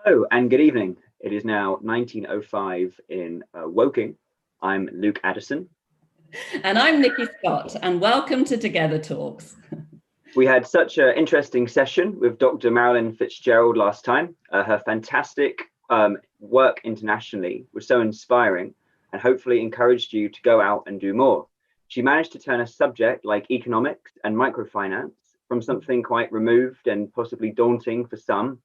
Hello and good evening. It is now 19:05 in Woking. I'm Luke Addison. And I'm Nikki Scott, and welcome to Together Talks. We had such an interesting session with Dr. Marilyn Fitzgerald last time. Her fantastic work internationally was so inspiring and hopefully encouraged you to go out and do more. She managed to turn a subject like economics and microfinance from something quite removed and possibly daunting for some,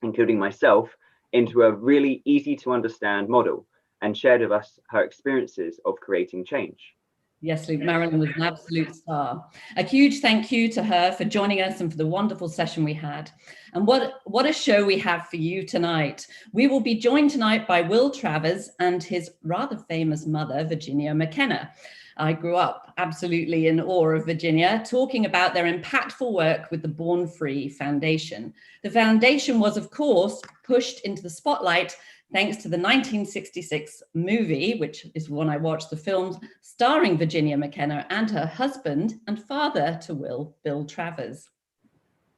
including myself, into a really easy to understand model, and shared with us her experiences of creating change. Yes, Luke, Marilyn was an absolute star. A huge thank you to her for joining us and for the wonderful session we had. And what a show we have for you tonight. We will be joined tonight by Will Travers and his rather famous mother, Virginia McKenna. I grew up absolutely in awe of Virginia, talking about their impactful work with the Born Free Foundation. The foundation was, of course, pushed into the spotlight thanks to the 1966 movie, which is one I watched, the film starring Virginia McKenna and her husband and father to Will, Bill Travers.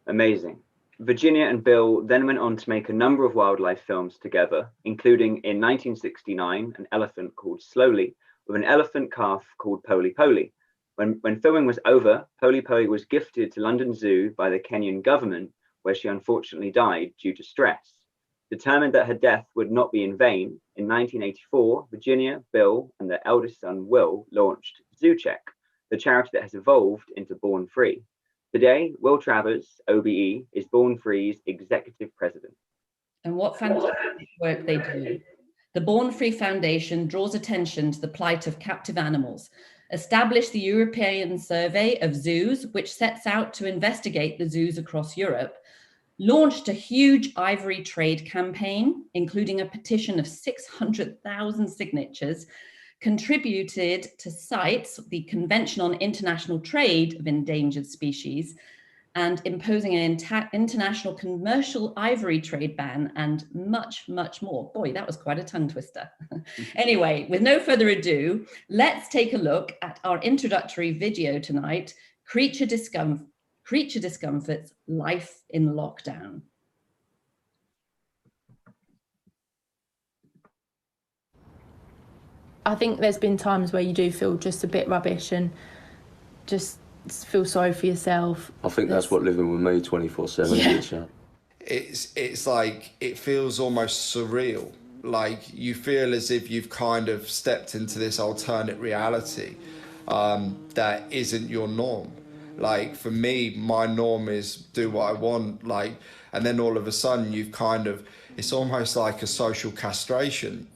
Amazing. Virginia and Bill then went on to make a number of wildlife films together, including in 1969, an elephant called Slowly, with an elephant calf called Poly Poly. When filming was over, Poly Poly was gifted to London Zoo by the Kenyan government, where she unfortunately died due to stress. Determined that her death would not be in vain, in 1984, Virginia, Bill, and their eldest son, Will, launched ZooCheck, the charity that has evolved into Born Free. Today, Will Travers OBE is Born Free's executive president. And what fantastic work they do. The Born Free Foundation draws attention to the plight of captive animals, established the European Survey of Zoos, which sets out to investigate the zoos across Europe, launched a huge ivory trade campaign, including a petition of 600,000 signatures, contributed to CITES, the Convention on International Trade of Endangered Species, and imposing an international commercial ivory trade ban, and much, much more. Boy, that was quite a tongue twister. Anyway, with no further ado, let's take a look at our introductory video tonight, Creature Discomfort's Life in Lockdown. I think there's been times where you do feel just a bit rubbish and just feel sorry for yourself. I think that's what living with me 24/7 is. Yeah. It's like, it feels almost surreal. Like, you feel as if you've kind of stepped into this alternate reality that isn't your norm. Like, for me, my norm is do what I want, like, and then all of a sudden you've kind of, it's almost like a social castration.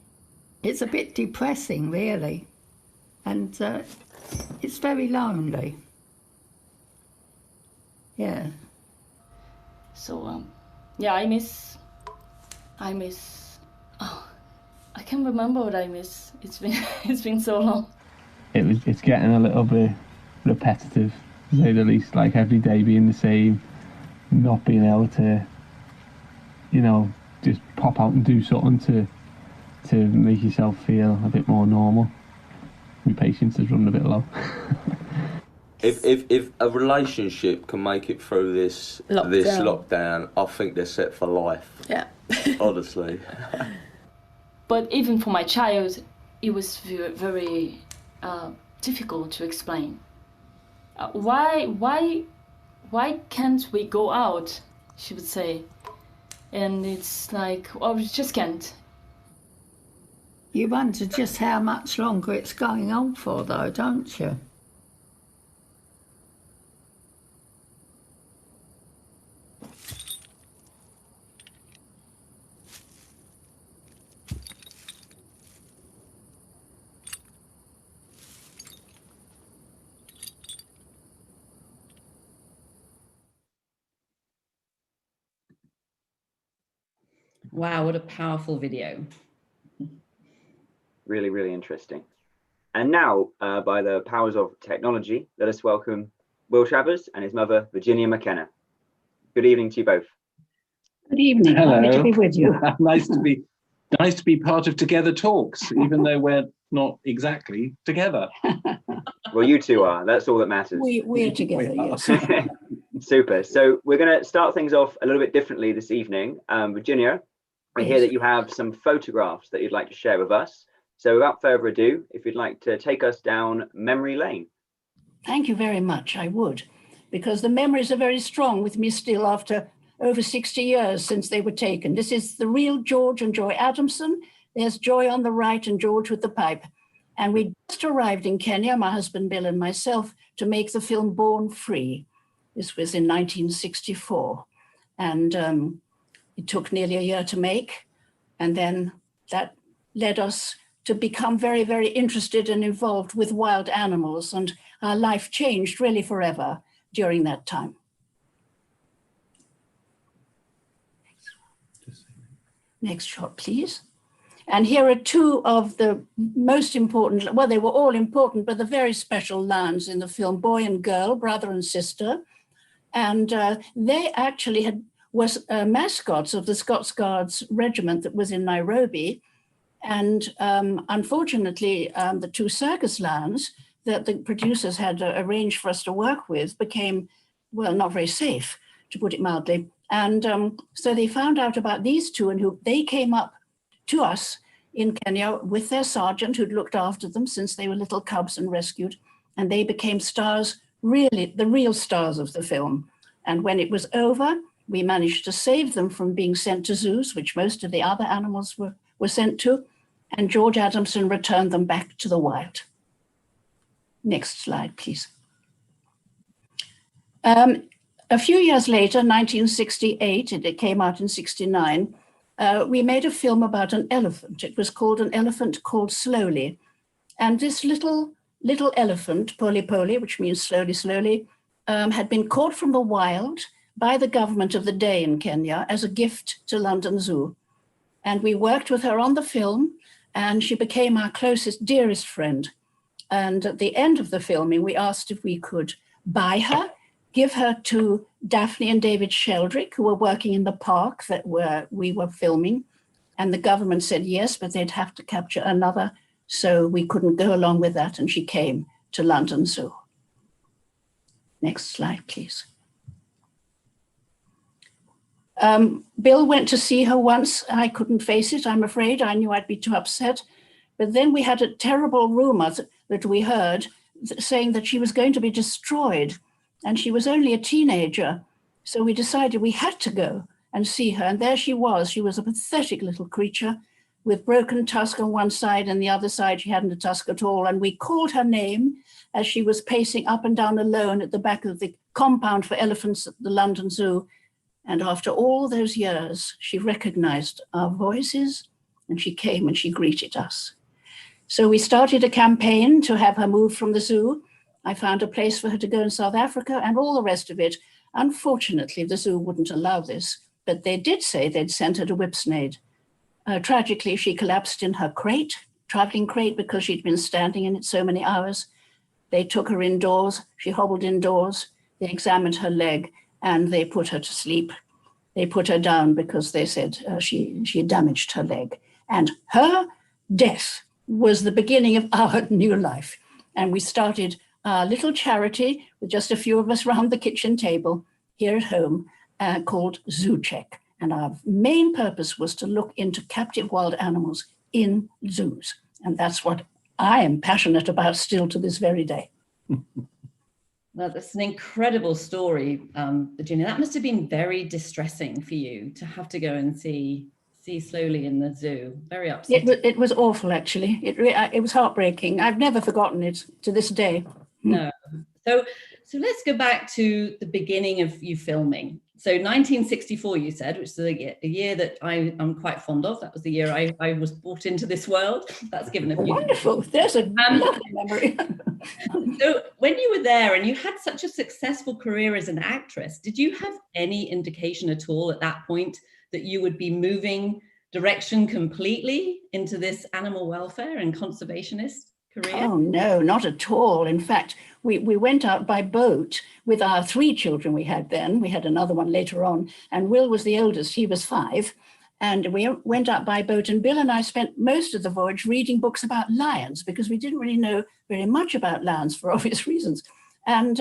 It's a bit depressing, really, and it's very lonely. Yeah. So, yeah, I miss, oh, I can't remember what I miss. It's been so long. It's getting a little bit repetitive, to say the least, like every day being the same, not being able to, just pop out and do something to make yourself feel a bit more normal. My patience is running a bit low. If a relationship can make it through this lockdown, I think they're set for life. Yeah. Honestly. But even for my child, it was very difficult to explain. Why can't we go out? She would say, and it's like, oh, we just can't. You wonder just how much longer it's going on for, though, don't you? Wow, what a powerful video. Really, really interesting. And now, by the powers of technology, let us welcome Will Travers and his mother, Virginia McKenna. Good evening to you both. Good evening. Hello. Happy to be with you. Nice to be part of Together Talks, even though we're not exactly together. Well, you two are. That's all that matters. We're together, yes. Super. So we're going to start things off a little bit differently this evening. Virginia, I hear that you have some photographs that you'd like to share with us. So without further ado, if you'd like to take us down memory lane. Thank you very much. I would, because the memories are very strong with me still after over 60 years since they were taken. This is the real George and Joy Adamson. There's Joy on the right and George with the pipe. And we just arrived in Kenya, my husband Bill and myself, to make the film Born Free. This was in 1964. And it took nearly a year to make. And then that led us to become very, very interested and involved with wild animals. And our life changed really forever during that time. Next shot, please. And here are two of the most important, well, they were all important, but the very special lands in the film, boy and girl, brother and sister. And they actually was mascots of the Scots Guards regiment that was in Nairobi. And unfortunately, the two circus lands that the producers had arranged for us to work with became, well, not very safe, to put it mildly. And so they found out about these two, and they came up to us in Kenya with their sergeant who'd looked after them since they were little cubs and rescued. And they became stars, really the real stars of the film. And when it was over, we managed to save them from being sent to zoos, which most of the other animals were sent to. And George Adamson returned them back to the wild. Next slide, please. A few years later, 1968, it came out in 69, we made a film about an elephant. It was called An Elephant Called Slowly. And this little elephant, Poli Poli, which means slowly, slowly, had been caught from the wild by the government of the day in Kenya as a gift to London Zoo. And we worked with her on the film, and she became our closest, dearest friend. And at the end of the filming, we asked if we could buy her, give her to Daphne and David Sheldrick, who were working in the park we were filming. And the government said yes, but they'd have to capture another. So we couldn't go along with that. And she came to London Zoo. Next slide, please. Bill went to see her once. I couldn't face it, I'm afraid. I knew I'd be too upset. But then we had a terrible rumor that we heard saying that she was going to be destroyed. And she was only a teenager. So we decided we had to go and see her. And there she was. She was a pathetic little creature with broken tusk on one side, and the other side she hadn't a tusk at all. And we called her name as she was pacing up and down alone at the back of the compound for elephants at the London Zoo. And after all those years, she recognized our voices, and she came and she greeted us. So we started a campaign to have her moved from the zoo. I found a place for her to go in South Africa and all the rest of it. Unfortunately, the zoo wouldn't allow this, but they did say they'd sent her to Whipsnade. Tragically, she collapsed in her crate, traveling crate, because she'd been standing in it so many hours. They took her indoors. She hobbled indoors. They examined her leg and they put her to sleep. They put her down because they said she had damaged her leg. And her death was the beginning of our new life. And we started a little charity with just a few of us around the kitchen table here at home called Zoo Check. And our main purpose was to look into captive wild animals in zoos. And that's what I am passionate about still to this very day. Well, that's an incredible story, Virginia. That must have been very distressing for you to have to go and see Slowly in the zoo. Very upsetting. It was awful, actually. It was heartbreaking. I've never forgotten it to this day. No. So let's go back to the beginning of you filming. So 1964, you said, which is a year that I'm quite fond of. That was the year I was brought into this world. That's given a few. Wonderful. There's a lovely memory. So when you were there and you had such a successful career as an actress, did you have any indication at all at that point that you would be moving direction completely into this animal welfare and conservationist career? Oh, no, not at all. In fact, we went out by boat with our 3 children we had then. We had another one later on, and Will was the oldest. He was 5. And we went out by boat, and Bill and I spent most of the voyage reading books about lions because we didn't really know very much about lions for obvious reasons. And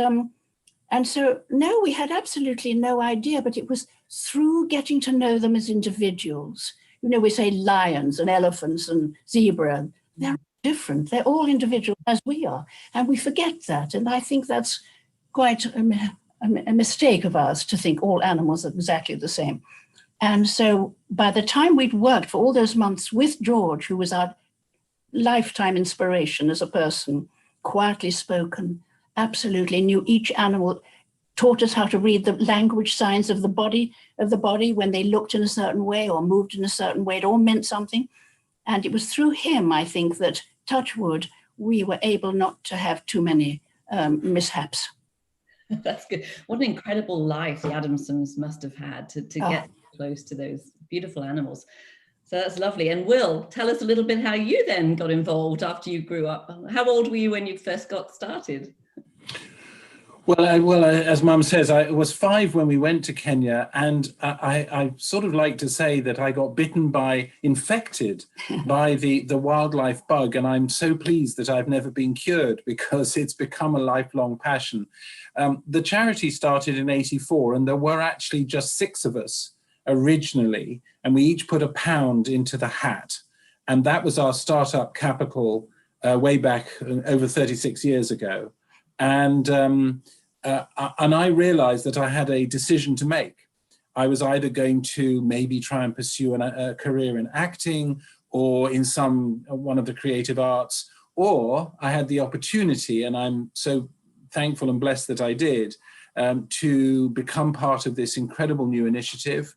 so, no, we had absolutely no idea, but it was through getting to know them as individuals, You know, we say lions and elephants and zebra. They're different. They're all individual as we are. And we forget that. And I think that's quite a mistake of ours to think all animals are exactly the same. And so by the time we'd worked for all those months with George, who was our lifetime inspiration as a person, quietly spoken, absolutely knew each animal, taught us how to read the language signs of the body when they looked in a certain way or moved in a certain way. It all meant something. And it was through him, I think, that, touch wood, we were able not to have too many mishaps. That's good. What an incredible life the Adamsons must have had to get close to those beautiful animals. So that's lovely. And Will, tell us a little bit how you then got involved after you grew up. How old were you when you first got started? Well, as Mum says, I was 5 when we went to Kenya, and I sort of like to say that I got infected by the wildlife bug, and I'm so pleased that I've never been cured, because it's become a lifelong passion. The charity started in '84, and there were actually just 6 of us originally, and we each put £1 into the hat, and that was our startup capital way back over 36 years ago. And I realized that I had a decision to make. I was either going to maybe try and pursue a career in acting or in one of the creative arts, or I had the opportunity, and I'm so thankful and blessed that I did, to become part of this incredible new initiative,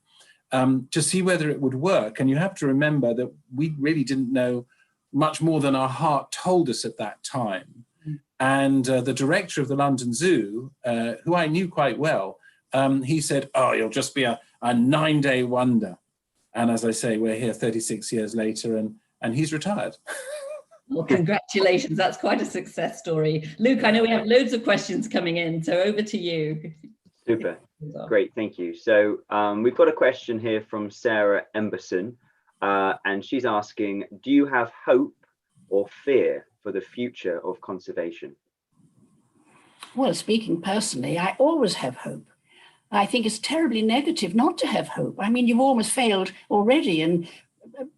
to see whether it would work. And you have to remember that we really didn't know much more than our heart told us at that time. And the director of the London Zoo, who I knew quite well, he said, "Oh, you'll just be a 9-day wonder." And as I say, we're here 36 years later, and he's retired. Well, congratulations. That's quite a success story. Luke, I know we have loads of questions coming in, so over to you. Super. Great, thank you. So we've got a question here from Sarah Emberson, and she's asking, do you have hope or fear for the future of conservation? Well, speaking personally, I always have hope. I think it's terribly negative not to have hope. I mean, you've almost failed already and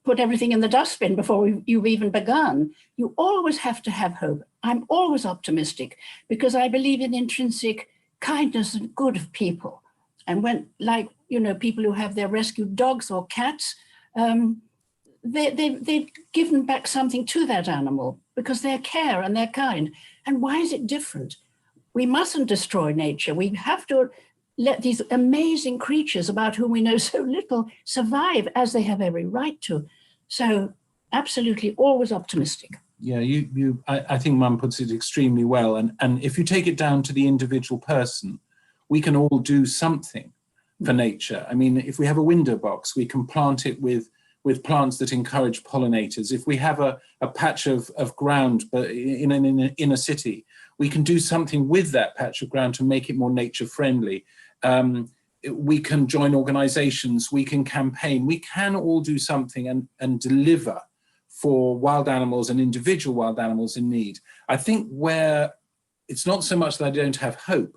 put everything in the dustbin before you've even begun. You always have to have hope. I'm always optimistic because I believe in intrinsic kindness and good of people. And when, like, you know, people who have their rescued dogs or cats, they've given back something to that animal because they're care and they're kind. And why is it different? We mustn't destroy nature. We have to let these amazing creatures about whom we know so little survive as they have every right to. So absolutely always optimistic. Yeah, I think Mum puts it extremely well. And if you take it down to the individual person, we can all do something for nature. I mean, if we have a window box, we can plant it with plants that encourage pollinators. If we have a patch of ground in a city, we can do something with that patch of ground to make it more nature friendly. We can join organizations, we can campaign, we can all do something and deliver for wild animals and individual wild animals in need. I think where it's not so much that I don't have hope,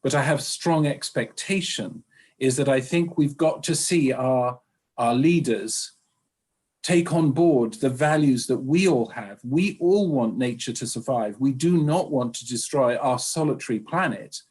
but I have strong expectation, is that I think we've got to see our leaders take on board the values that we all have. We all want nature to survive. We do not want to destroy our solitary planet.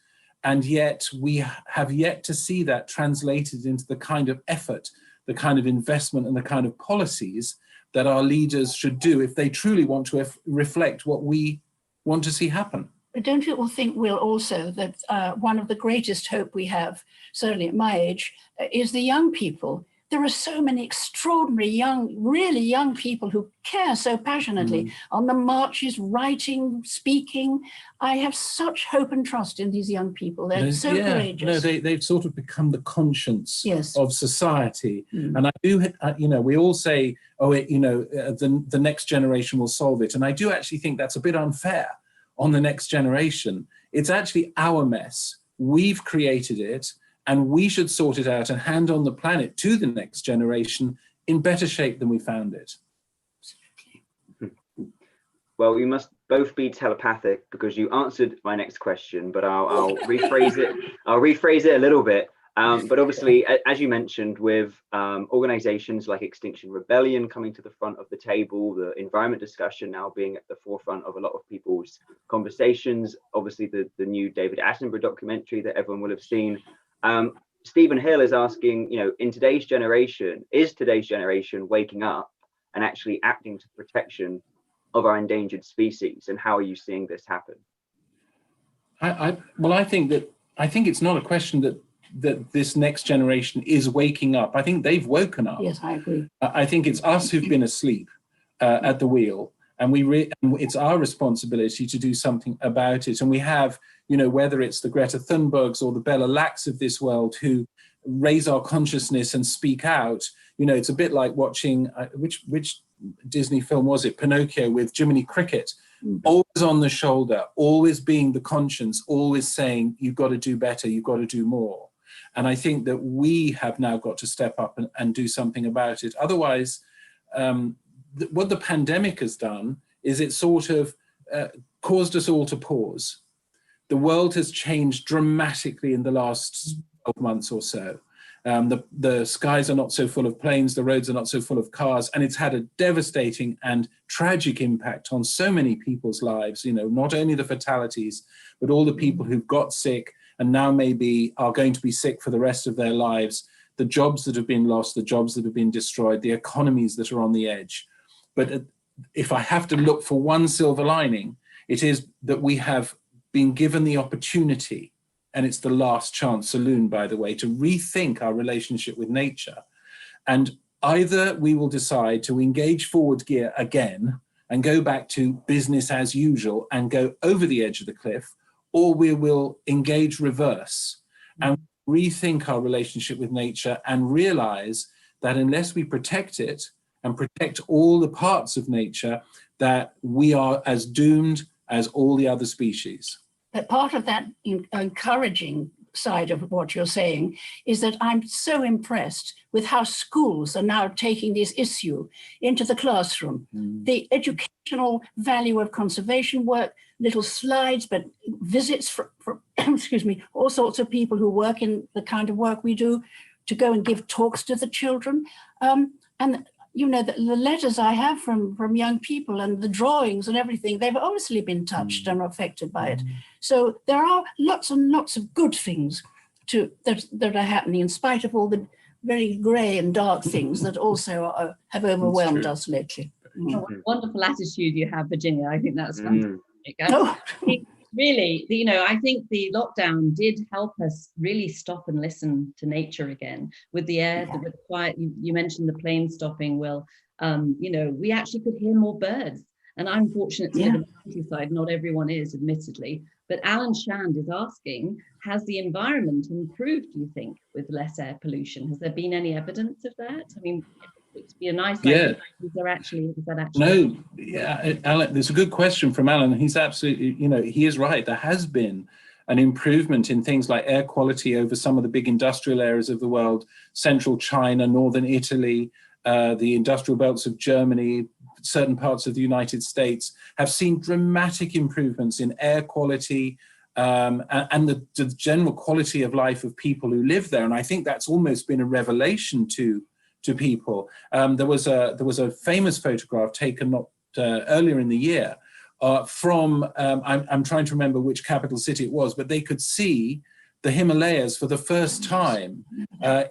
And yet we have yet to see that translated into the kind of effort, the kind of investment and the kind of policies that our leaders should do if they truly want to reflect what we want to see happen. But don't you all think, Will, also that one of the greatest hope we have, certainly at my age, is the young people? There are so many extraordinary young, really young people who care so passionately on the marches, writing, speaking. I have such hope and trust in these young people. They're so courageous. No, they've sort of become the conscience of society. And I do, we all say, the next generation will solve it. And I do actually think that's a bit unfair on the next generation. It's actually our mess. We've created it. And we should sort it out and hand on the planet to the next generation in better shape than we found it. Well, you must both be telepathic because you answered my next question, but I'll rephrase it. I'll rephrase it a little bit. But obviously, as you mentioned, with organizations like Extinction Rebellion coming to the front of the table, the environment discussion now being at the forefront of a lot of people's conversations, obviously the new David Attenborough documentary that everyone will have seen. Stephen Hill is asking, in today's generation, is today's generation waking up and actually acting to protection of our endangered species? And how are you seeing this happen? I think it's not a question that this next generation is waking up. I think they've woken up. Yes, I agree. I think it's us who've been asleep at the wheel, and it's our responsibility to do something about it. And we have, whether it's the Greta Thunbergs or the Bella Lacks of this world who raise our consciousness and speak out. It's a bit like watching, which Disney film was it? Pinocchio, with Jiminy Cricket. Always on the shoulder, always being the conscience, always saying, you've got to do better, you've got to do more. And I think that we have now got to step up and do something about it. Otherwise, what the pandemic has done is it sort of caused us all to pause. The world has changed dramatically in the last 12 months or so. The skies are not so full of planes, the roads are not so full of cars, and it's had a devastating and tragic impact on so many people's lives, not only the fatalities, but all the people who've got sick and now maybe are going to be sick for the rest of their lives, the jobs that have been lost, the jobs that have been destroyed, the economies that are on the edge. But if I have to look for one silver lining, it is that we have been given the opportunity, and it's the last chance saloon, by the way, to rethink our relationship with nature. And either we will decide to engage forward gear again and go back to business as usual and go over the edge of the cliff, or we will engage reverse and rethink our relationship with nature and realize that unless we protect it and protect all the parts of nature, that we are as doomed as all the other species. But part of that encouraging side of what you're saying is that I'm so impressed with how schools are now taking this issue into the classroom. The educational value of conservation work, little slides, but visits for excuse me, all sorts of people who work in the kind of work we do, to go and give talks to the children. And the letters I have from young people and the drawings and everything, they've obviously been touched and affected by it. So there are lots and lots of good things that are happening in spite of all the very grey and dark things that also have overwhelmed us lately. What a wonderful attitude you have, Virginia. I think that's fantastic. Really, I think the lockdown did help us really stop and listen to nature again. With the air, with the quiet, you mentioned the plane stopping, Will. We actually could hear more birds. And I'm fortunate to live in the countryside. Not everyone is, admittedly. But Alan Shand is asking, has the environment improved, do you think, with less air pollution? Has there been any evidence of that? I mean, it'd be a nice idea. Is that actually? No, Alan, there's a good question from Alan. He's absolutely, he is right. There has been an improvement in things like air quality over some of the big industrial areas of the world, central China, northern Italy, the industrial belts of Germany, certain parts of the United States have seen dramatic improvements in air quality and the general quality of life of people who live there. And I think that's almost been a revelation to people. There was a famous photograph taken not earlier in the year from, I'm trying to remember which capital city it was, but they could see the Himalayas for the first time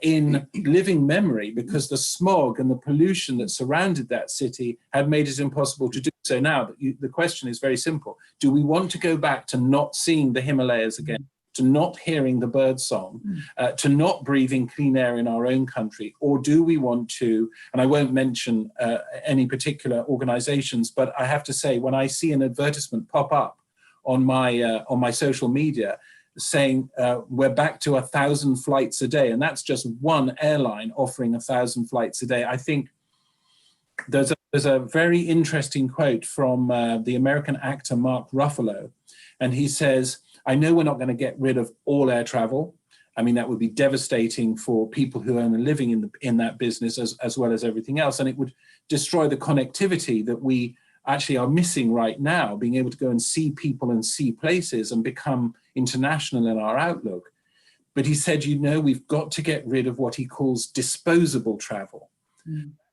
in living memory, because the smog and the pollution that surrounded that city had made it impossible to do so. Now, the question is very simple. Do we want to go back to not seeing the Himalayas again, to not hearing the bird song, to not breathing clean air in our own country? Or do we want to, and I won't mention any particular organizations, but I have to say, when I see an advertisement pop up on my social media saying we're back to 1,000 flights a day, and that's just one airline offering 1,000 flights a day, I think there's a very interesting quote from the American actor Mark Ruffalo, and he says, I know we're not going to get rid of all air travel. I mean, that would be devastating for people who earn a living in that business as well as everything else. And it would destroy the connectivity that we actually are missing right now, being able to go and see people and see places and become international in our outlook. But he said, you know, we've got to get rid of what he calls disposable travel.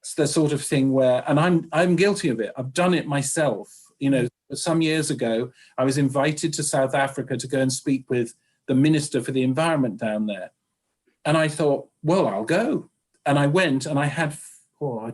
It's the sort of thing where, and I'm guilty of it. I've done it myself. You know, some years ago, I was invited to South Africa to go and speak with the Minister for the Environment down there. And I thought, well, I'll go. And I went, and I had,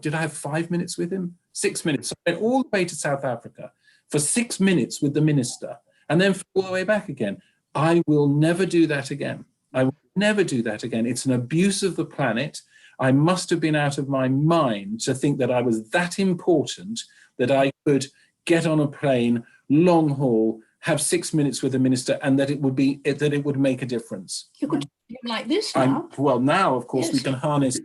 did I have 5 minutes with him? 6 minutes. So I went all the way to South Africa for 6 minutes with the minister, and then all the way back again. I will never do that again. I will never do that again. It's an abuse of the planet. I must have been out of my mind to think that I was that important that I could get on a plane, long haul, have 6 minutes with the minister, and that it would make a difference. You could do like this now. Well, now, of course, we can harness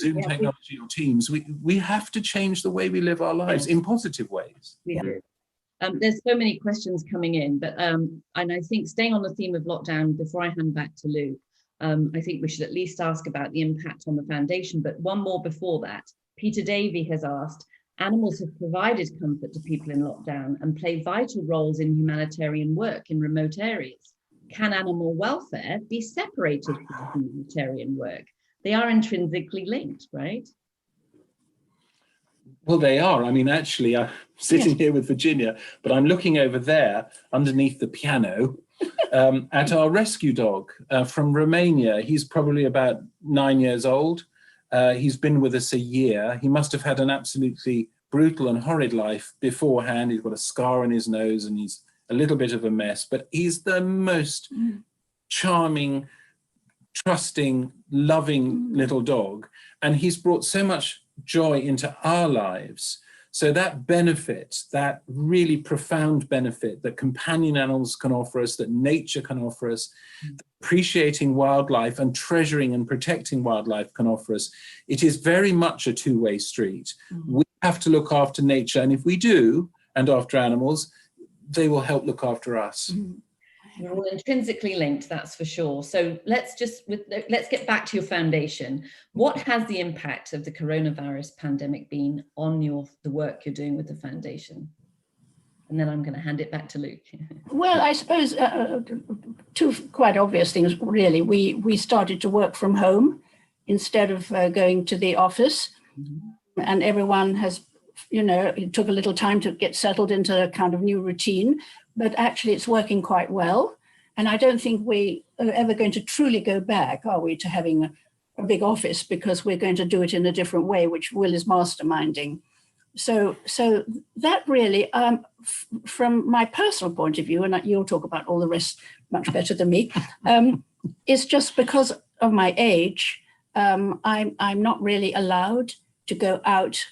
Zoom technology or Teams. We have to change the way we live our lives in positive ways. There's so many questions coming in, but and I think staying on the theme of lockdown, before I hand back to Luke, I think we should at least ask about the impact on the foundation. But one more before that, Peter Davey has asked, animals have provided comfort to people in lockdown and play vital roles in humanitarian work in remote areas. Can animal welfare be separated from humanitarian work? They are intrinsically linked, right? Well, they are. I mean, actually, I'm sitting here with Virginia, but I'm looking over there underneath the piano at our rescue dog from Romania. He's probably about 9 years old. He's been with us a year. He must have had an absolutely brutal and horrid life beforehand. He's got a scar on his nose and he's a little bit of a mess, but he's the most charming, trusting, loving little dog. And he's brought so much joy into our lives. So that benefit, that really profound benefit that companion animals can offer us, that nature can offer us, appreciating wildlife and treasuring and protecting wildlife can offer us, it is very much a two-way street. We have to look after nature, and if we do, and after animals, they will help look after us. We're all intrinsically linked, that's for sure. So let's get back to your foundation. What has the impact of the coronavirus pandemic been on the work you're doing with the foundation? And then I'm going to hand it back to Luke. Well, I suppose two quite obvious things, really. We started to work from home instead of going to the office. And everyone has, you know, it took a little time to get settled into a kind of new routine. But actually it's working quite well. And I don't think we are ever going to truly go back, are we, to having a big office, because we're going to do it in a different way, which Will is masterminding. So that really, from my personal point of view, and you'll talk about all the rest much better than me, is just because of my age, I'm not really allowed to go out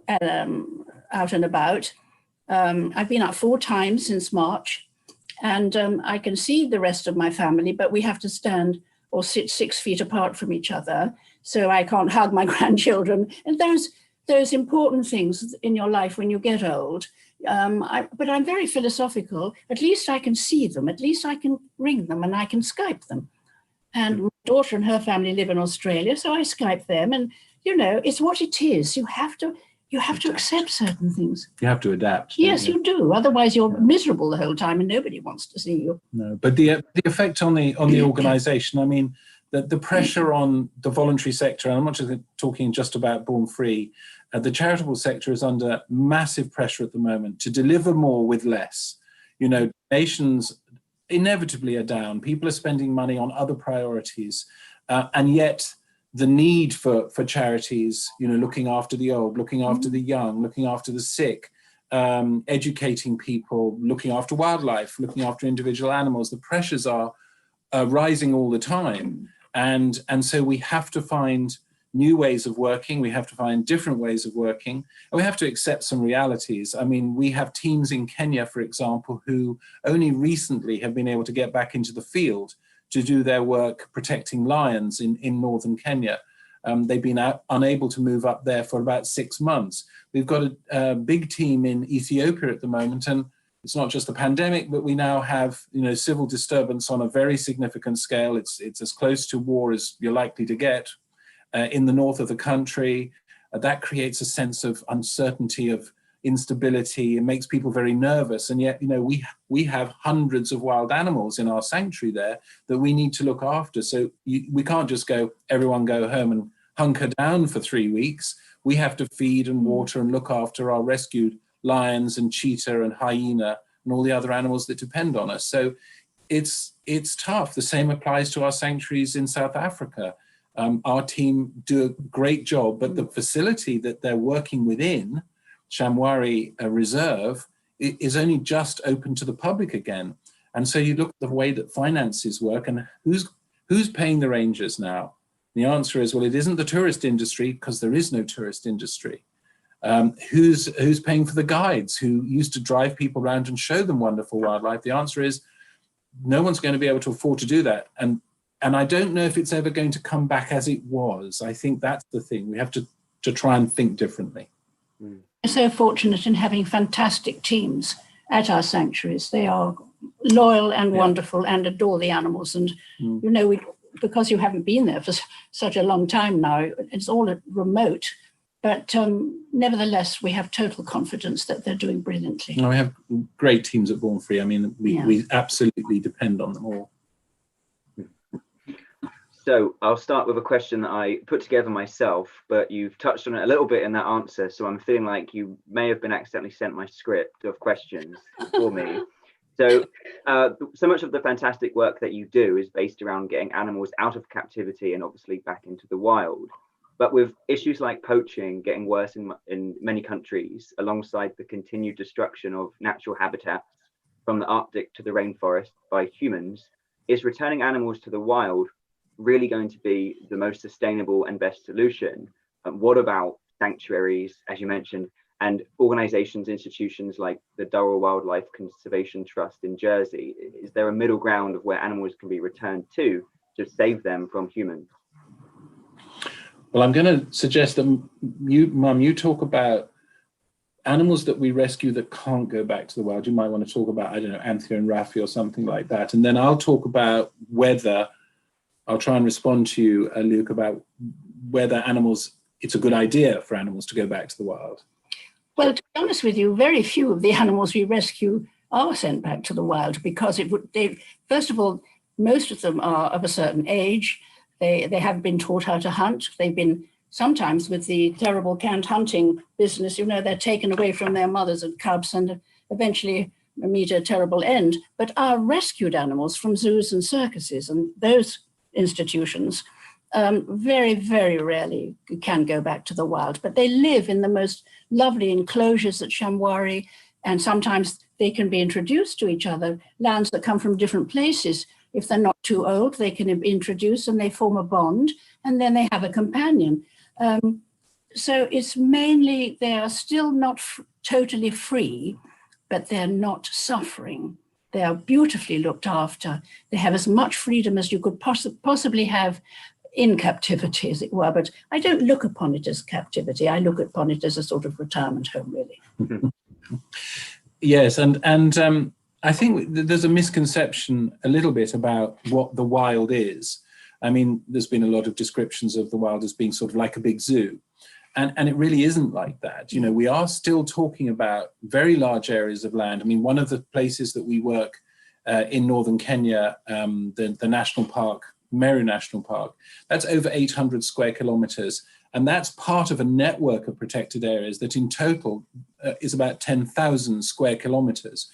and about. I've been out 4 times since March, and I can see the rest of my family, but we have to stand or sit 6 feet apart from each other, so I can't hug my grandchildren. And those important things in your life when you get old. But I'm very philosophical. At least I can see them. At least I can ring them and I can Skype them. And my daughter and her family live in Australia, so I Skype them. And, you know, it's what it is. You have to accept certain things. You have to adapt. Yes, you do. Otherwise, you're miserable the whole time and nobody wants to see you. No, but the effect on the organisation, I mean, the pressure on the voluntary sector, and I'm not just talking just about Born Free, the charitable sector is under massive pressure at the moment to deliver more with less. You know, nations inevitably are down. People are spending money on other priorities, and yet the need for charities, you know, looking after the old, looking after the young, looking after the sick, educating people, looking after wildlife, looking after individual animals, the pressures are rising all the time. And so we have to find new ways of working, we have to find different ways of working, and we have to accept some realities. I mean, we have teams in Kenya, for example, who only recently have been able to get back into the field to do their work protecting lions in northern Kenya. They've been unable to move up there for about 6 months. We've got a big team in Ethiopia at the moment, and it's not just the pandemic, but we now have, you know, civil disturbance on a very significant scale. It's as close to war as you're likely to get in the north of the country. That creates a sense of uncertainty of, instability. It makes people very nervous. And yet, you know, we have hundreds of wild animals in our sanctuary there that we need to look after. So we can't just go, everyone go home and hunker down for 3 weeks. We have to feed and water and look after our rescued lions and cheetah and hyena and all the other animals that depend on us. So it's tough. The same applies to our sanctuaries in South Africa. Our team do a great job, but the facility that they're working within, Shamwari Reserve, is only just open to the public again. And so you look at the way that finances work, and who's paying the rangers now? The answer is, well, it isn't the tourist industry, because there is no tourist industry. Who's paying for the guides who used to drive people around and show them wonderful wildlife? The answer is no one's going to be able to afford to do that. And I don't know if it's ever going to come back as it was. I think that's the thing. We have to try and think differently. We're so fortunate in having fantastic teams at our sanctuaries. They are loyal and wonderful and adore the animals. And, you know, because you haven't been there for such a long time now, it's all remote. But nevertheless, we have total confidence that they're doing brilliantly. We have great teams at Born Free. I mean, we absolutely depend on them all. So I'll start with a question that I put together myself, but you've touched on it a little bit in that answer. So I'm feeling like you may have been accidentally sent my script of questions for me. So so much of the fantastic work that you do is based around getting animals out of captivity and obviously back into the wild. But with issues like poaching getting worse in many countries, alongside the continued destruction of natural habitats from the Arctic to the rainforest by humans, is returning animals to the wild really going to be the most sustainable and best solution? What about sanctuaries, as you mentioned, and organizations, institutions like the Durrell Wildlife Conservation Trust in Jersey? Is there a middle ground of where animals can be returned to save them from humans? Well, I'm going to suggest that you talk about animals that we rescue that can't go back to the wild. You might want to talk about, I don't know, Anthea and Rafi or something like that. And then I'll talk about whether, I'll try and respond to you, Luke, about whether animals, it's a good idea for animals to go back to the wild. Well, to be honest with you, very few of the animals we rescue are sent back to the wild, because first of all, most of them are of a certain age. They haven't been taught how to hunt. They've been, sometimes with the terrible canned hunting business, you know, they're taken away from their mothers and cubs and eventually meet a terrible end. But our rescued animals from zoos and circuses and those institutions very, very rarely can go back to the wild. But they live in the most lovely enclosures at Shamwari, and sometimes they can be introduced to each other, lands that come from different places. If they're not too old, they can be introduced and they form a bond, and then they have a companion. So it's mainly, they are still not totally free, but they're not suffering. They are beautifully looked after. They have as much freedom as you could possibly have in captivity, as it were. But I don't look upon it as captivity. I look upon it as a sort of retirement home, really. Yes, and I think there's a misconception a little bit about what the wild is. I mean, there's been a lot of descriptions of the wild as being sort of like a big zoo. And it really isn't like that. You know, we are still talking about very large areas of land. I mean, one of the places that we work in northern Kenya, the national park, Meru National Park, that's over 800 square kilometers. And that's part of a network of protected areas that in total is about 10,000 square kilometers.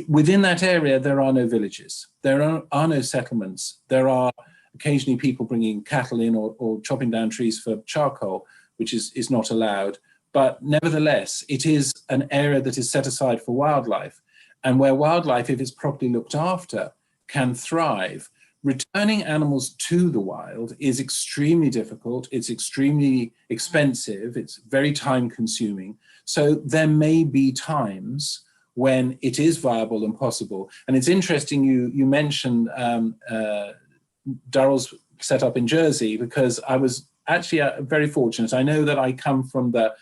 Within that area, there are no villages. There are no settlements. There are occasionally people bringing cattle in or chopping down trees for charcoal, which is not allowed. But nevertheless, it is an area that is set aside for wildlife, and where wildlife, if it's properly looked after, can thrive. Returning animals to the wild is extremely difficult. It's extremely expensive. It's very time consuming. So there may be times when it is viable and possible. And it's interesting you mentioned Durrell's set up in Jersey, because I was actually very fortunate. I know that I come from the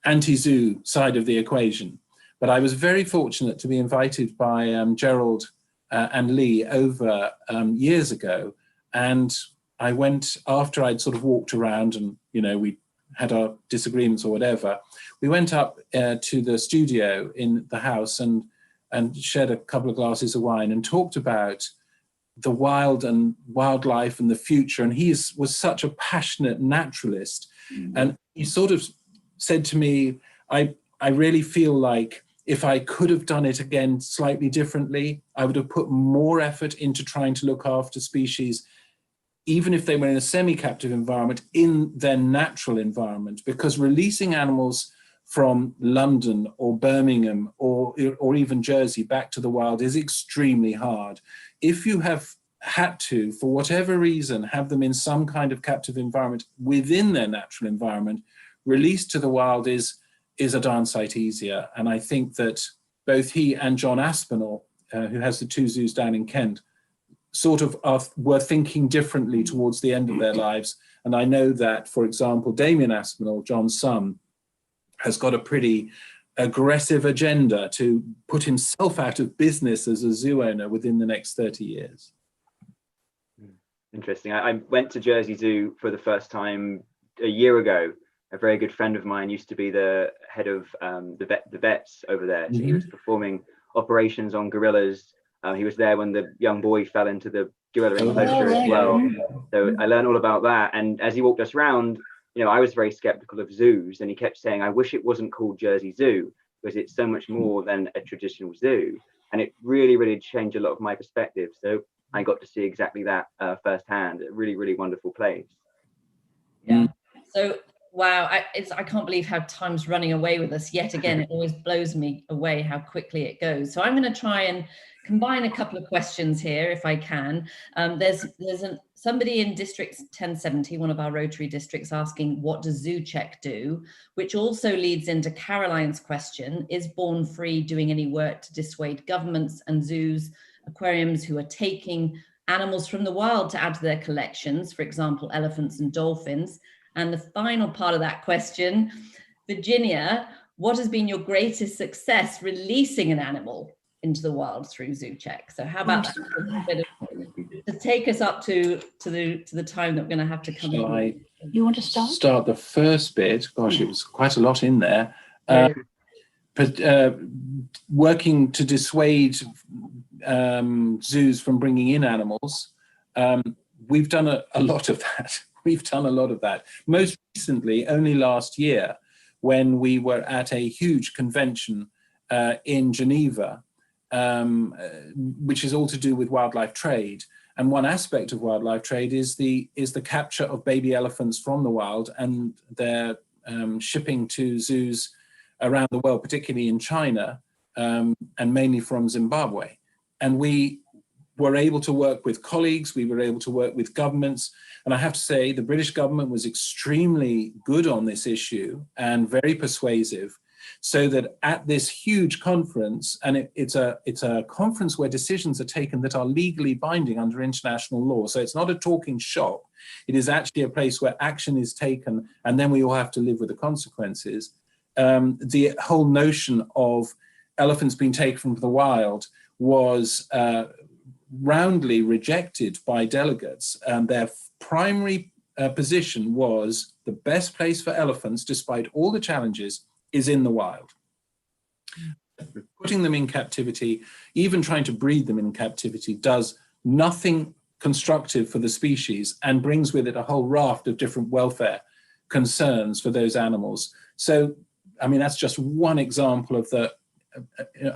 anti-zoo side of the equation, but I was very fortunate to be invited by Gerald and Lee over years ago. And I went, after I'd sort of walked around and, you know, we had our disagreements or whatever, we went up to the studio in the house and shared a couple of glasses of wine and talked about the wild and wildlife and the future. And he was such a passionate naturalist. And he sort of said to me, I really feel like if I could have done it again slightly differently, I would have put more effort into trying to look after species, even if they were in a semi-captive environment, in their natural environment, because releasing animals from London or Birmingham or even Jersey back to the wild is extremely hard. If you have had to, for whatever reason, have them in some kind of captive environment within their natural environment, release to the wild is a darn sight easier. And I think that both he and John Aspinall, who has the 2 zoos down in Kent, sort of were thinking differently towards the end of their lives. And I know that, for example, Damien Aspinall, John's son, has got a pretty aggressive agenda to put himself out of business as a zoo owner within the next 30 years. Interesting. I went to Jersey Zoo for the first time a year ago. A very good friend of mine used to be the head of the vets over there. So he was performing operations on gorillas. He was there when the young boy fell into the gorilla enclosure as well. So I learned all about that. And as he walked us around, I was very skeptical of zoos, and he kept saying, I wish it wasn't called Jersey Zoo, because it's so much more than a traditional zoo. And it really, really changed a lot of my perspective. So I got to see exactly that firsthand. A really, really wonderful place. Yeah. So, wow, I can't believe how time's running away with us yet again. It always blows me away how quickly it goes. So I'm going to try and combine a couple of questions here, if I can. There's somebody in District 1070, one of our Rotary districts, asking, what does Zoo Check do? Which also leads into Caroline's question, is Born Free doing any work to dissuade governments and zoos, aquariums who are taking animals from the wild to add to their collections, for example, elephants and dolphins? And the final part of that question, Virginia, what has been your greatest success releasing an animal into the wild through Zoo Check? So how about that? To take us up to the time that we're going to have to come in. You want to start? Start the first bit. Gosh, it was quite a lot in there. But working to dissuade zoos from bringing in animals, we've done a lot of that. We've done a lot of that. Most recently, only last year, when we were at a huge convention in Geneva, which is all to do with wildlife trade. And one aspect of wildlife trade is the capture of baby elephants from the wild and their shipping to zoos around the world, particularly in China, and mainly from Zimbabwe. And we were able to work with colleagues, we were able to work with governments. And I have to say, the British government was extremely good on this issue and very persuasive, so that at this huge conference, and it's a conference where decisions are taken that are legally binding under international law. So it's not a talking shop. It is actually a place where action is taken, and then we all have to live with the consequences. The whole notion of elephants being taken from the wild was roundly rejected by delegates. Their primary position was the best place for elephants, despite all the challenges, is in the wild. Putting them in captivity, even trying to breed them in captivity, does nothing constructive for the species and brings with it a whole raft of different welfare concerns for those animals. So, I mean, that's just one example of the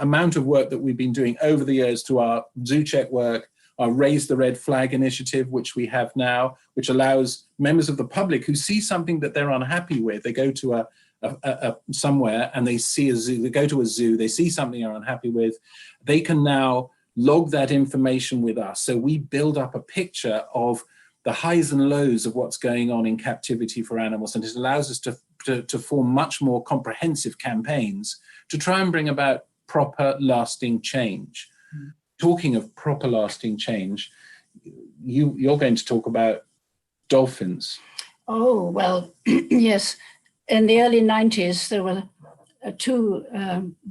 amount of work that we've been doing over the years to our Zoo Check work, our Raise the Red Flag initiative, which we have now, which allows members of the public who see something that they're unhappy with, they go to somewhere and they see a zoo, they go to a zoo, they see something they're unhappy with, they can now log that information with us. So we build up a picture of the highs and lows of what's going on in captivity for animals, and it allows us to form much more comprehensive campaigns to try and bring about proper lasting change. Talking of proper lasting change, you're going to talk about dolphins. Oh, well, yes. In the early 90s, there were two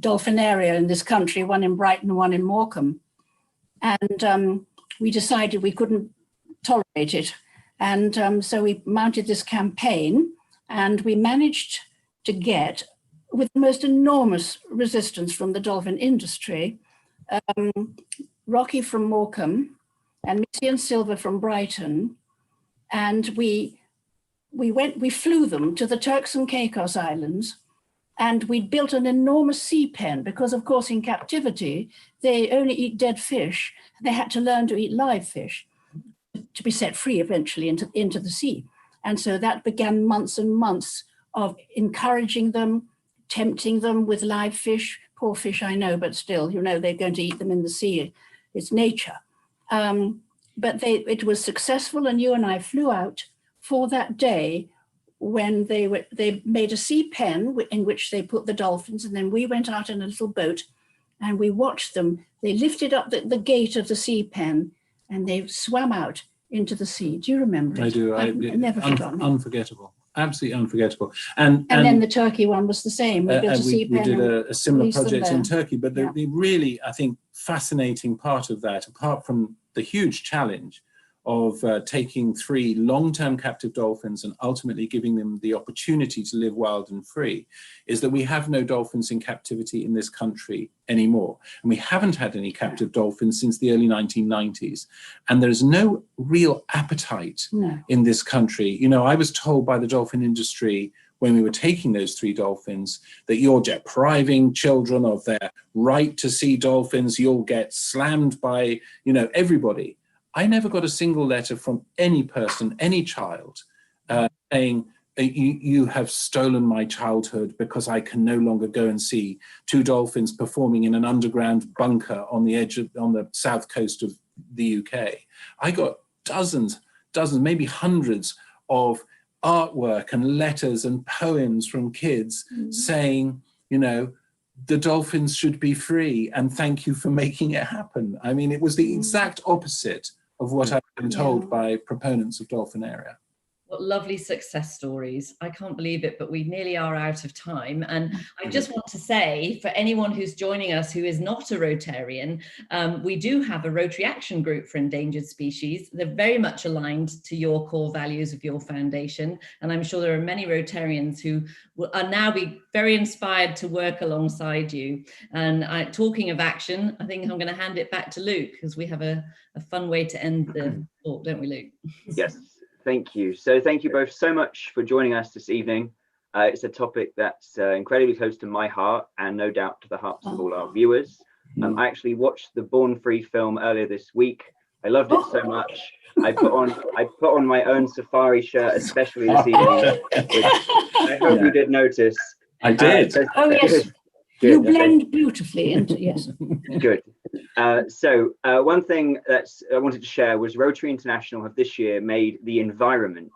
dolphinaria in this country, one in Brighton, one in Morecambe. And we decided we couldn't tolerate it. And so we mounted this campaign And we managed to get, with the most enormous resistance from the dolphin industry, Rocky from Morecambe and Missy and Silver from Brighton, and we flew them to the Turks and Caicos Islands, and we built an enormous sea pen because, of course, in captivity, they only eat dead fish. They had to learn to eat live fish to be set free eventually into the sea. And so that began months and months of encouraging them, tempting them with live fish. Poor fish, I know, but still, you know, they're going to eat them in the sea. It's nature. But it was successful, and you and I flew out for that day when they made a sea pen in which they put the dolphins, and then we went out in a little boat and we watched them. They lifted up the gate of the sea pen and they swam out into the sea. Do you remember it? I do. I've never forgotten it. Unforgettable. Absolutely unforgettable. And then the Turkey one was the same. We built a sea pen. We did a similar project in there. Turkey, but the really, I think, fascinating part of that, apart from the huge challenge of taking 3 long-term captive dolphins and ultimately giving them the opportunity to live wild and free, is that we have no dolphins in captivity in this country anymore. And we haven't had any captive dolphins since the early 1990s. And there's no real appetite in this country. You know, I was told by the dolphin industry when we were taking those 3 dolphins that you're depriving children of their right to see dolphins, you'll get slammed by, you know, everybody. I never got a single letter from any person, any child, saying, you have stolen my childhood because I can no longer go and see 2 dolphins performing in an underground bunker on the south coast of the UK. I got dozens, maybe hundreds of artwork and letters and poems from kids saying, you know, the dolphins should be free and thank you for making it happen. I mean, it was the exact opposite of what I've been told by proponents of Dolphinaria. What lovely success stories. I can't believe it, but we nearly are out of time. And I just want to say, for anyone who's joining us who is not a Rotarian, we do have a Rotary Action Group for Endangered Species. They're very much aligned to your core values of your foundation. And I'm sure there are many Rotarians who are now be very inspired to work alongside you. And talking of action, I think I'm going to hand it back to Luke, because we have a fun way to end the talk, don't we, Luke? Yes. Thank you. So thank you both so much for joining us this evening. It's a topic that's incredibly close to my heart and no doubt to the hearts of all our viewers. I actually watched the Born Free film earlier this week. I loved it so much. I put on my own safari shirt, especially this evening, which I hope you did notice. I did. Oh yes, good. You blend beautifully into yes. Good. So one thing that I wanted to share was Rotary International have this year made the environment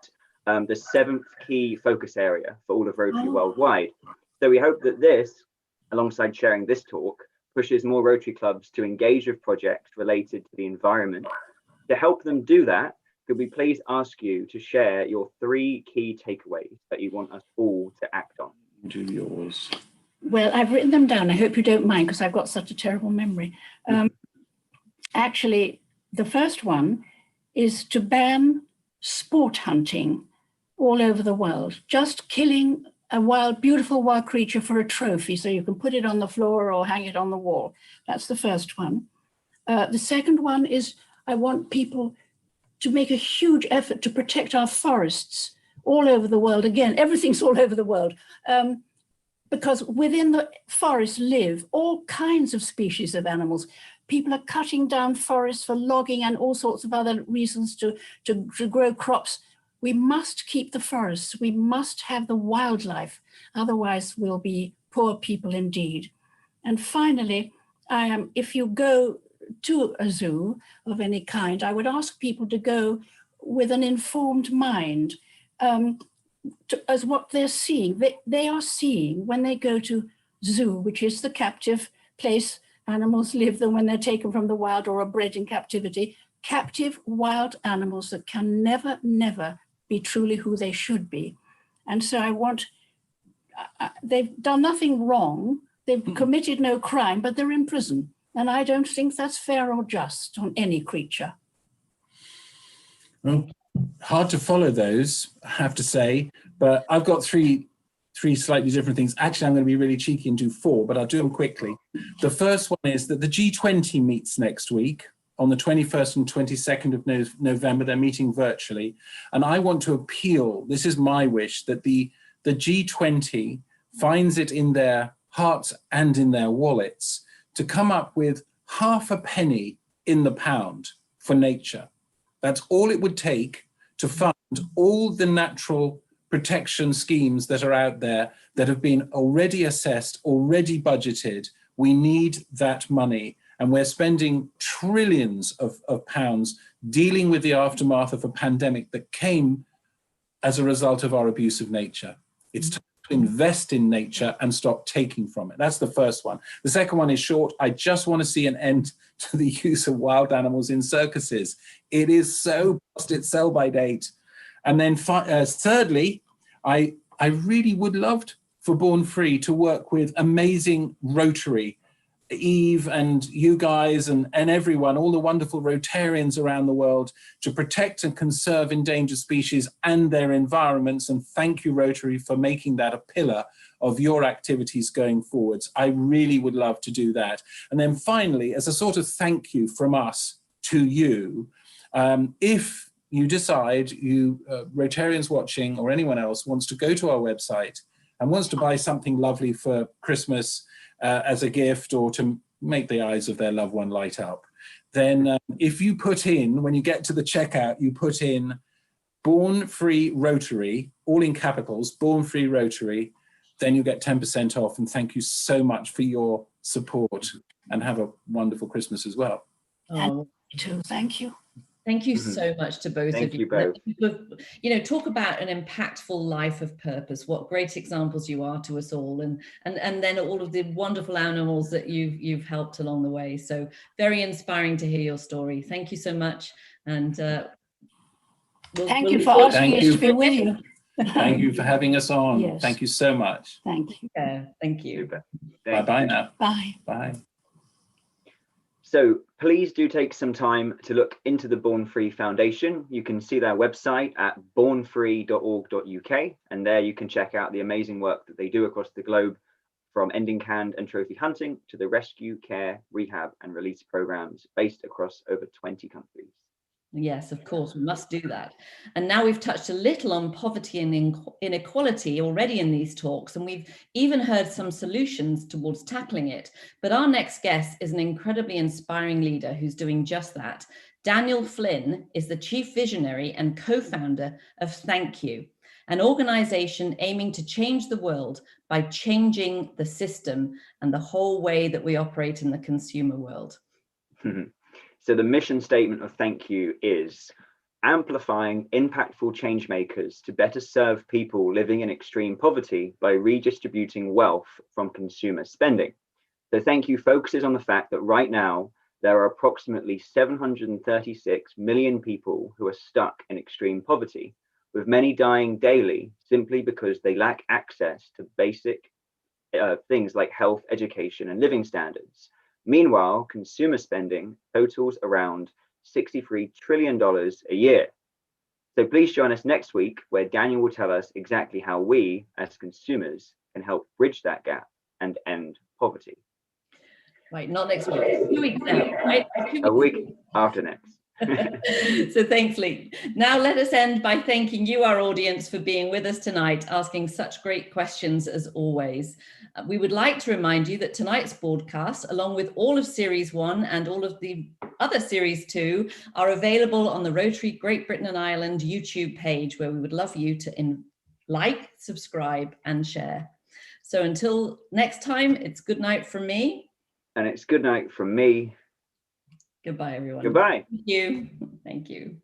the 7th key focus area for all of Rotary worldwide. So we hope that this, alongside sharing this talk, pushes more Rotary clubs to engage with projects related to the environment. To help them do that, could we please ask you to share your 3 key takeaways that you want us all to act on? Do yours. Well, I've written them down. I hope you don't mind, because I've got such a terrible memory. Actually, the first one is to ban sport hunting all over the world. Just killing a beautiful wild creature for a trophy so you can put it on the floor or hang it on the wall. That's the first one. The second one is I want people to make a huge effort to protect our forests all over the world. Again, everything's all over the world. Because within the forest live all kinds of species of animals. People are cutting down forests for logging and all sorts of other reasons to grow crops. We must keep the forests. We must have the wildlife. Otherwise, we'll be poor people indeed. And finally, if you go to a zoo of any kind, I would ask people to go with an informed mind. As what they're seeing, they are seeing when they go to zoo, which is the captive place animals live when they're taken from the wild or are bred in captivity, captive wild animals that can never, never be truly who they should be. And so I want, they've done nothing wrong, they've committed no crime, but they're in prison. And I don't think that's fair or just on any creature. hard to follow those, I have to say, but I've got three slightly different things. Actually, I'm going to be really cheeky and do 4, but I'll do them quickly. The first one is that the G20 meets next week on the 21st and 22nd of November. They're meeting virtually. And I want to appeal, this is my wish, that the G20 finds it in their hearts and in their wallets to come up with half a penny in the pound for nature. That's all it would take to fund all the natural protection schemes that are out there that have been already assessed, already budgeted. We need that money. And we're spending trillions of pounds dealing with the aftermath of a pandemic that came as a result of our abuse of nature. It's time to invest in nature and stop taking from it. That's the first one. The second one is short. I just want to see an end to the use of wild animals in circuses. It is so past its sell-by date. And then thirdly, I really would love for Born Free to work with amazing Rotary, Eve and you guys and everyone, all the wonderful Rotarians around the world, to protect and conserve endangered species and their environments. And thank you, Rotary, for making that a pillar of your activities going forwards. I really would love to do that. And then finally, as a sort of thank you from us to you, if you decide, Rotarians watching or anyone else wants to go to our website and wants to buy something lovely for Christmas as a gift or to make the eyes of their loved one light up, then if you put in, when you get to the checkout, you put in Born Free Rotary, all in capitals, Born Free Rotary, then you get 10% off. And thank you so much for your support, and have a wonderful Christmas as well. Oh, you too. Thank you. Thank you so much to both of you. Thank you both. You know, talk about an impactful life of purpose. What great examples you are to us all, and then all of the wonderful animals that you've helped along the way. So very inspiring to hear your story. Thank you so much, and thank you for asking us to be with you. Thank you for having us on. Yes. Thank you so much. Thank you. Thank you. Bye-bye now. Bye. Bye. So please do take some time to look into the Born Free Foundation. You can see their website at bornfree.org.uk, and there you can check out the amazing work that they do across the globe, from ending canned and trophy hunting to the rescue, care, rehab and release programs based across over 20 countries. Yes, of course, we must do that. And now we've touched a little on poverty and inequality already in these talks, and we've even heard some solutions towards tackling it. But our next guest is an incredibly inspiring leader who's doing just that. Daniel Flynn is the chief visionary and co-founder of Thank You, an organization aiming to change the world by changing the system and the whole way that we operate in the consumer world. So the mission statement of Thank You is amplifying impactful change makers to better serve people living in extreme poverty by redistributing wealth from consumer spending. So Thank You focuses on the fact that right now, there are approximately 736 million people who are stuck in extreme poverty, with many dying daily simply because they lack access to basic things like health, education, and living standards. Meanwhile, consumer spending totals around $63 trillion a year. So please join us next week, where Daniel will tell us exactly how we, as consumers, can help bridge that gap and end poverty. Right, not next week, 2 weeks now, right? A week after next. So thanks, Lee. Now let us end by thanking you, our audience, for being with us tonight, asking such great questions as always. We would like to remind you that tonight's broadcast, along with all of Series 1 and all of the other Series 2, are available on the Rotary Great Britain and Ireland YouTube page, where we would love you to like, subscribe, and share. So until next time, it's good night from me. And it's good night from me. Goodbye, everyone. Goodbye. Thank you. Thank you.